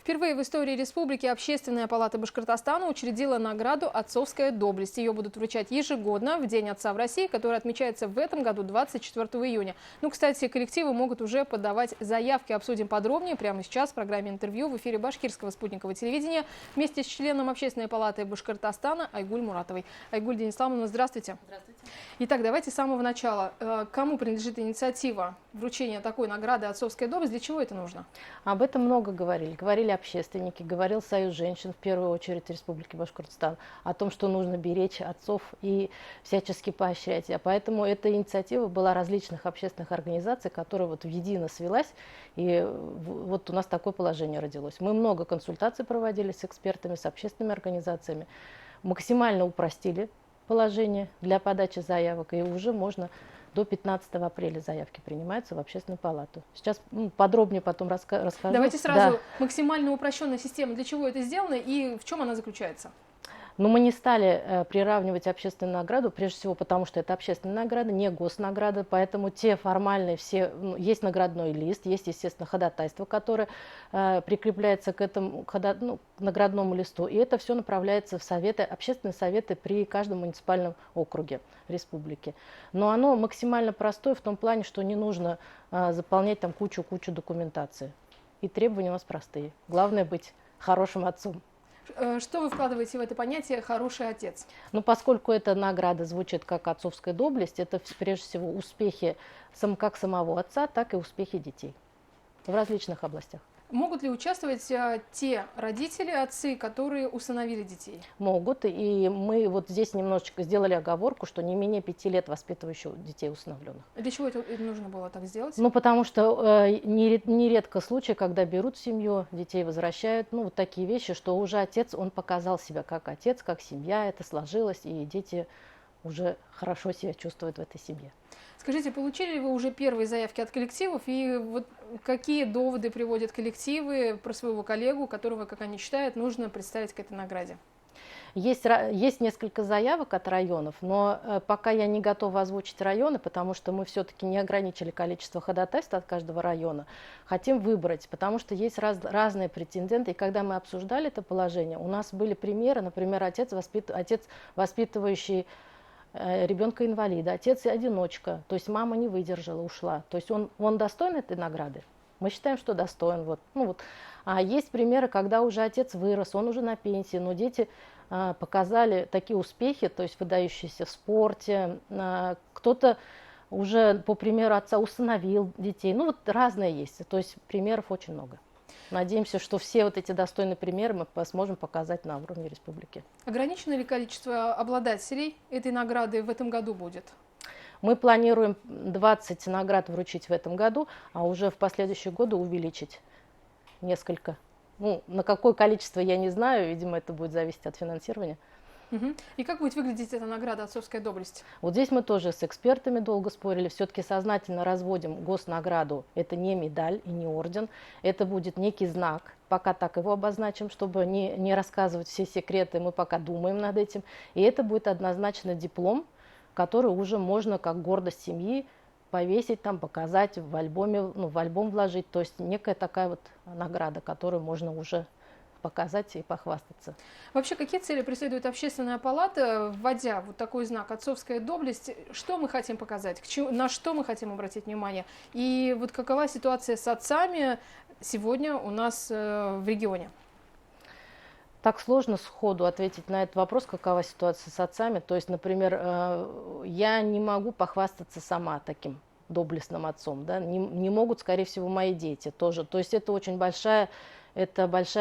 Впервые в истории республики Общественная палата Башкортостана учредила награду «Отцовская доблесть». Ее будут вручать ежегодно в День отца в России, который отмечается в этом году 24 июня. Ну, кстати, коллективы могут уже подавать заявки. Обсудим подробнее прямо сейчас в программе «Интервью» в эфире башкирского спутникового телевидения вместе с членом Общественной палаты Башкортостана Айгуль Муратовой. Айгуль Денисламовна, здравствуйте. Здравствуйте. Итак, давайте с самого начала. Кому принадлежит инициатива вручения такой награды «Отцовская доблесть»? Для чего это нужно? Об этом много говорили. Говорили общественники, говорил Союз женщин, в первую очередь Республики Башкортостан, о том, что нужно беречь отцов и всячески поощрять. А поэтому эта инициатива была различных общественных организаций, которая вот воедино свелась, и вот у нас такое положение родилось. Мы много консультаций проводили с экспертами, с общественными организациями, максимально упростили положение для подачи заявок, и уже можно до 15 апреля заявки принимаются в Общественную палату. Сейчас подробнее потом расскажу. Давайте сразу максимально упрощенная система. Для чего это сделано и в чем она заключается? Но мы не стали приравнивать общественную награду, прежде всего потому, что это общественная награда, не госнаграда, поэтому те формальные, есть наградной лист, есть, естественно, ходатайство, которое прикрепляется к этому наградному листу, и это все направляется в советы, общественные советы при каждом муниципальном округе республики. Но оно максимально простое в том плане, что не нужно заполнять там кучу документации. И требования у нас простые. Главное быть хорошим отцом. Что вы вкладываете в это понятие «хороший отец»? Ну, поскольку эта награда звучит как отцовская доблесть, это прежде всего успехи как самого отца, так и успехи детей в различных областях. Могут ли участвовать те родители, отцы, которые усыновили детей? Могут, и мы вот здесь немножечко сделали оговорку, что не менее 5 лет воспитывающих детей усыновленных. Для чего это нужно было так сделать? Ну, потому что нередко случаи, когда берут семью, детей возвращают, ну, вот такие вещи, что уже отец, он показал себя как отец, как семья, это сложилось, и дети уже хорошо себя чувствуют в этой семье. Скажите, получили ли вы уже первые заявки от коллективов, и вот какие доводы приводят коллективы про своего коллегу, которого, как они считают, нужно представить к этой награде? Есть несколько заявок от районов, но пока я не готова озвучить районы, потому что мы все-таки не ограничили количество ходатайств от каждого района. Хотим выбрать, потому что есть разные претенденты. И когда мы обсуждали это положение, у нас были примеры, например, отец, воспитывающий ребенка-инвалида, отец-одиночка, то есть мама не выдержала, ушла. То есть он достоин этой награды? Мы считаем, что достоин. А есть примеры, когда уже отец вырос, он уже на пенсии, но дети показали такие успехи, то есть выдающиеся в спорте. Кто-то уже, по примеру отца, усыновил детей. Ну вот разные есть, то есть примеров очень много. Надеемся, что все вот эти достойные примеры мы сможем показать на уровне республики. Ограничено ли количество обладателей этой награды в этом году будет? Мы планируем 20 наград вручить в этом году, а уже в последующие годы увеличить несколько. Ну, на какое количество я не знаю, видимо, это будет зависеть от финансирования. И как будет выглядеть эта награда «Отцовская доблесть»? Вот здесь мы тоже с экспертами долго спорили. Все-таки сознательно разводим госнаграду. Это не медаль и не орден. Это будет некий знак. Пока так его обозначим, чтобы не рассказывать все секреты. Мы пока думаем над этим. И это будет однозначно диплом, который уже можно как гордость семьи повесить, там, показать в альбоме, в альбом вложить. То есть некая такая вот награда, которую можно уже показать и похвастаться. Вообще, какие цели преследует Общественная палата, вводя вот такой знак «Отцовская доблесть»? Что мы хотим показать? На что мы хотим обратить внимание? И вот какова ситуация с отцами сегодня у нас в регионе? Так сложно сходу ответить на этот вопрос, какова ситуация с отцами. То есть, например, я не могу похвастаться сама таким доблестным отцом. Да? Не могут, скорее всего, мои дети тоже. То есть это очень большая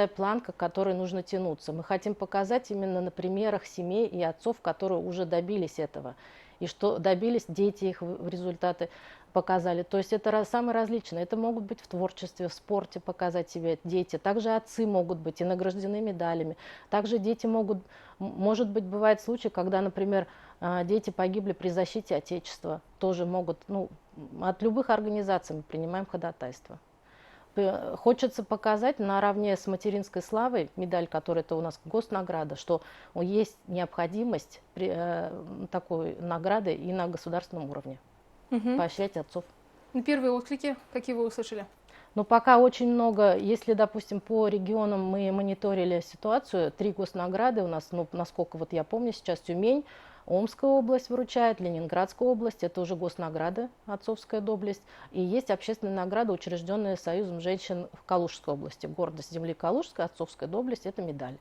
планка, к которой нужно тянуться. Мы хотим показать именно на примерах семей и отцов, которые уже добились этого. И что добились дети их в результаты показали. То есть это самые различные. Это могут быть в творчестве, в спорте показать себя дети. Также отцы могут быть и награждены медалями. Также дети может быть, бывает случай, когда, например, дети погибли при защите Отечества. Тоже могут, от любых организаций мы принимаем ходатайство. Хочется показать наравне с материнской славой, медаль, которая это у нас госнаграда, что есть необходимость такой награды и на государственном уровне. Поощрять отцов. Первые отклики, какие вы услышали? Но пока очень много, если, допустим, по регионам мы мониторили ситуацию, 3 госнаграды у нас, ну, насколько вот я помню сейчас, Тюмень, Омская область вручает, Ленинградская область, это уже госнаграды, отцовская доблесть. И есть общественная награда, учрежденная Союзом женщин в Калужской области. Гордость земли Калужской, отцовская доблесть, это медаль.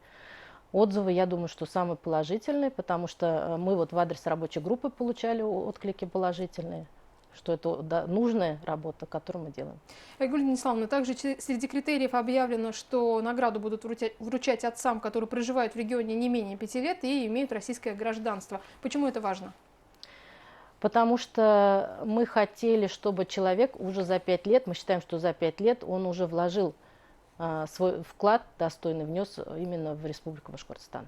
Отзывы, я думаю, что самые положительные, потому что мы вот в адрес рабочей группы получали отклики положительные, что это да, нужная работа, которую мы делаем. Айгуль Дениславовна, также среди критериев объявлено, что награду будут вручать отцам, которые проживают в регионе не менее 5 лет и имеют российское гражданство. Почему это важно? Потому что мы хотели, чтобы человек уже за 5 лет, мы считаем, что за 5 лет он уже вложил свой вклад достойный, внес именно в Республику Башкортостан.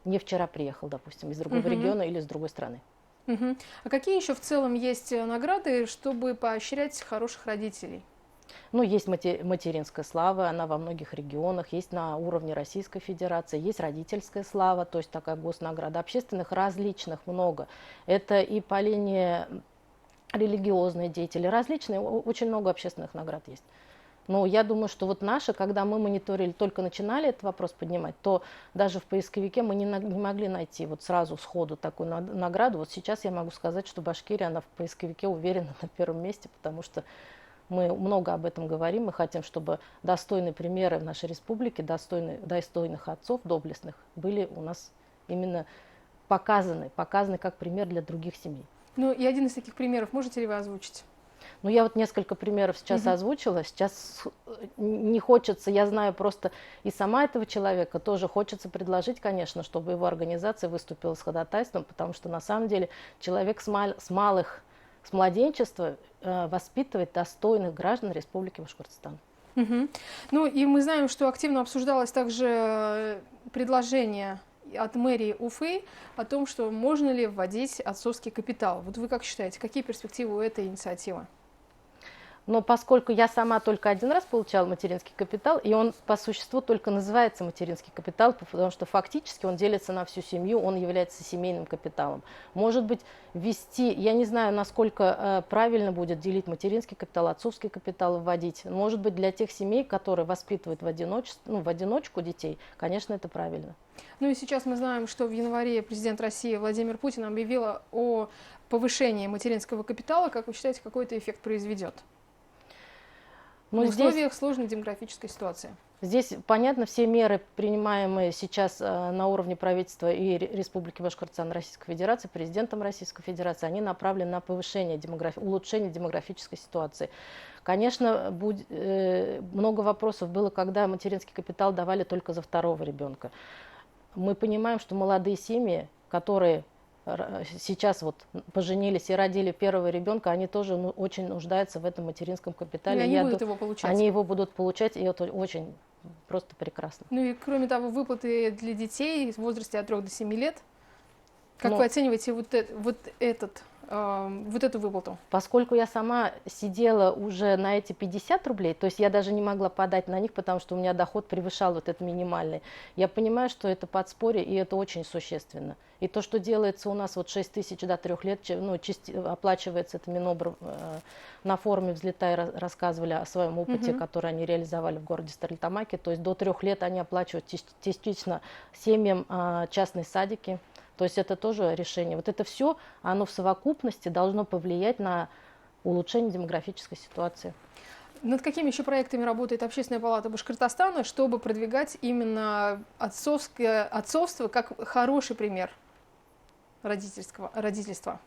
Не вчера приехал, допустим, из другого региона или с другой страны. А какие еще в целом есть награды, чтобы поощрять хороших родителей? Ну, есть материнская слава, она во многих регионах, есть на уровне Российской Федерации, есть родительская слава, то есть такая госнаграда. Общественных различных много. Это и по линии религиозные деятели, различные, очень много общественных наград есть. Но я думаю, что вот наши, когда мы мониторили, только начинали этот вопрос поднимать, то даже в поисковике мы не могли найти вот сразу сходу такую награду. Вот сейчас я могу сказать, что Башкирия, она в поисковике уверенно на первом месте, потому что мы много об этом говорим. Мы хотим, чтобы достойные примеры в нашей республике, достойных отцов доблестных были у нас именно показаны как пример для других семей. Ну и один из таких примеров можете ли вы озвучить? Ну, я вот несколько примеров сейчас озвучила. Сейчас не хочется, я знаю просто и сама этого человека, тоже хочется предложить, конечно, чтобы его организация выступила с ходатайством, потому что на самом деле человек с младенчества воспитывает достойных граждан Республики Башкортостан. Ну и мы знаем, что активно обсуждалось также предложение от мэрии Уфы о том, что можно ли вводить отцовский капитал. Вот вы как считаете, какие перспективы у этой инициативы? Но поскольку я сама только один раз получала материнский капитал, и он по существу только называется материнский капитал, потому что фактически он делится на всю семью, он является семейным капиталом. Может быть, ввести, я не знаю, насколько правильно будет делить материнский капитал, отцовский капитал вводить. Может быть, для тех семей, которые воспитывают в одиночку детей, конечно, это правильно. Ну и сейчас мы знаем, что в январе президент России Владимир Путин объявил о повышении материнского капитала. Как вы считаете, какой это эффект произведет? В условиях сложной демографической ситуации. Здесь, понятно, все меры, принимаемые сейчас на уровне правительства и Республики Башкортостан Российской Федерации, президентом Российской Федерации, они направлены на повышение улучшение демографической ситуации. Конечно, много вопросов было, когда материнский капитал давали только за второго ребенка. Мы понимаем, что молодые семьи, которые сейчас вот поженились и родили первого ребенка, они тоже очень нуждаются в этом материнском капитале. И они будут его получать. Они его будут получать, и это очень просто прекрасно. Ну и кроме того, выплаты для детей в возрасте от 3 до 7 лет. Как вы оцениваете вот эту выплату? Поскольку я сама сидела уже на эти 50 рублей, то есть я даже не могла подать на них, потому что у меня доход превышал вот этот минимальный. Я понимаю, что это подспорье, и это очень существенно. И то, что делается у нас вот 6 тысяч до 3 лет, оплачивается это Минобр на форуме «Взлетай» рассказывали о своем опыте, который они реализовали в городе Стерлитамаке. То есть до 3 лет они оплачивают частично семьям частные садики. То есть это тоже решение. Вот это все, оно в совокупности должно повлиять на улучшение демографической ситуации. Над какими еще проектами работает Общественная палата Башкортостана, чтобы продвигать именно отцовство как хороший пример родительства?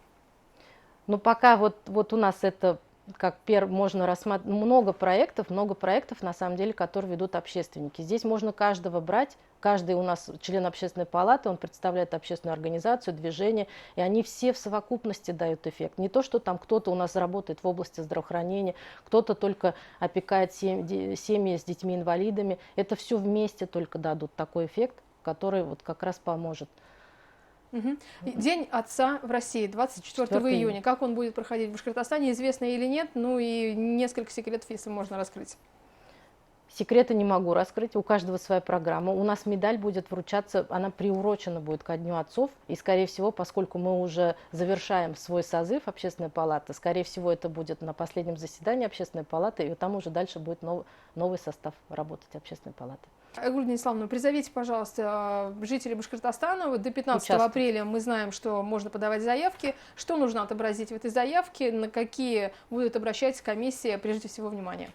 Ну, пока вот у нас это как можно рассматривать много проектов на самом деле, которые ведут общественники. Здесь можно каждого брать, каждый у нас член общественной палаты, он представляет общественную организацию, движение, и они все в совокупности дают эффект. Не то, что там кто-то у нас работает в области здравоохранения, кто-то только опекает семьи с детьми-инвалидами. Это все вместе только дадут такой эффект, который вот как раз поможет. День отца в России, 24 июня. Как он будет проходить в Башкортостане, известно или нет? Ну и несколько секретов, если можно раскрыть. Секреты не могу раскрыть, у каждого своя программа. У нас медаль будет вручаться, она приурочена будет ко Дню отцов. И, скорее всего, поскольку мы уже завершаем свой созыв Общественной палаты, скорее всего, это будет на последнем заседании Общественной палаты, и там уже дальше будет новый состав работать Общественной палаты. Айгуль Дениславовна, призовите, пожалуйста, жителей Башкортостана. До 15 апреля мы знаем, что можно подавать заявки. Что нужно отобразить в этой заявке? На какие будет обращать комиссия прежде всего внимание?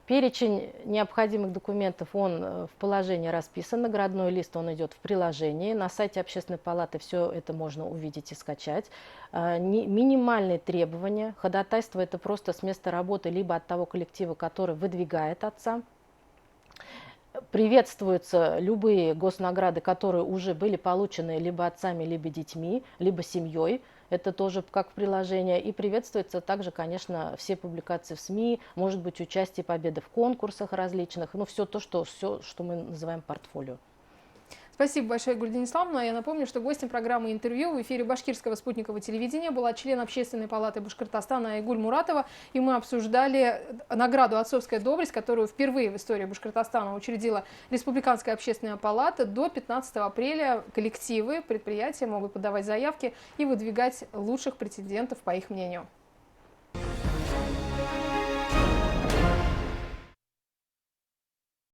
Перечень необходимых документов, он в положении расписан, наградной лист, он идет в приложении. На сайте Общественной палаты все это можно увидеть и скачать. Минимальные требования. Ходатайство – это просто с места работы, либо от того коллектива, который выдвигает отца. Приветствуются любые госнаграды, которые уже были получены либо отцами, либо детьми, либо семьей. Это тоже как в приложении. И приветствуется также, конечно, все публикации в СМИ, может быть, участие, победы в конкурсах различных. Ну, все то, что мы называем портфолио. Спасибо большое, Айгуль Дениславовна. Я напомню, что гостем программы «Интервью» в эфире башкирского спутникового телевидения была член Общественной палаты Башкортостана Айгуль Муратова. И мы обсуждали награду «Отцовская доблесть», которую впервые в истории Башкортостана учредила Республиканская общественная палата. До 15 апреля коллективы, предприятия могут подавать заявки и выдвигать лучших претендентов, по их мнению.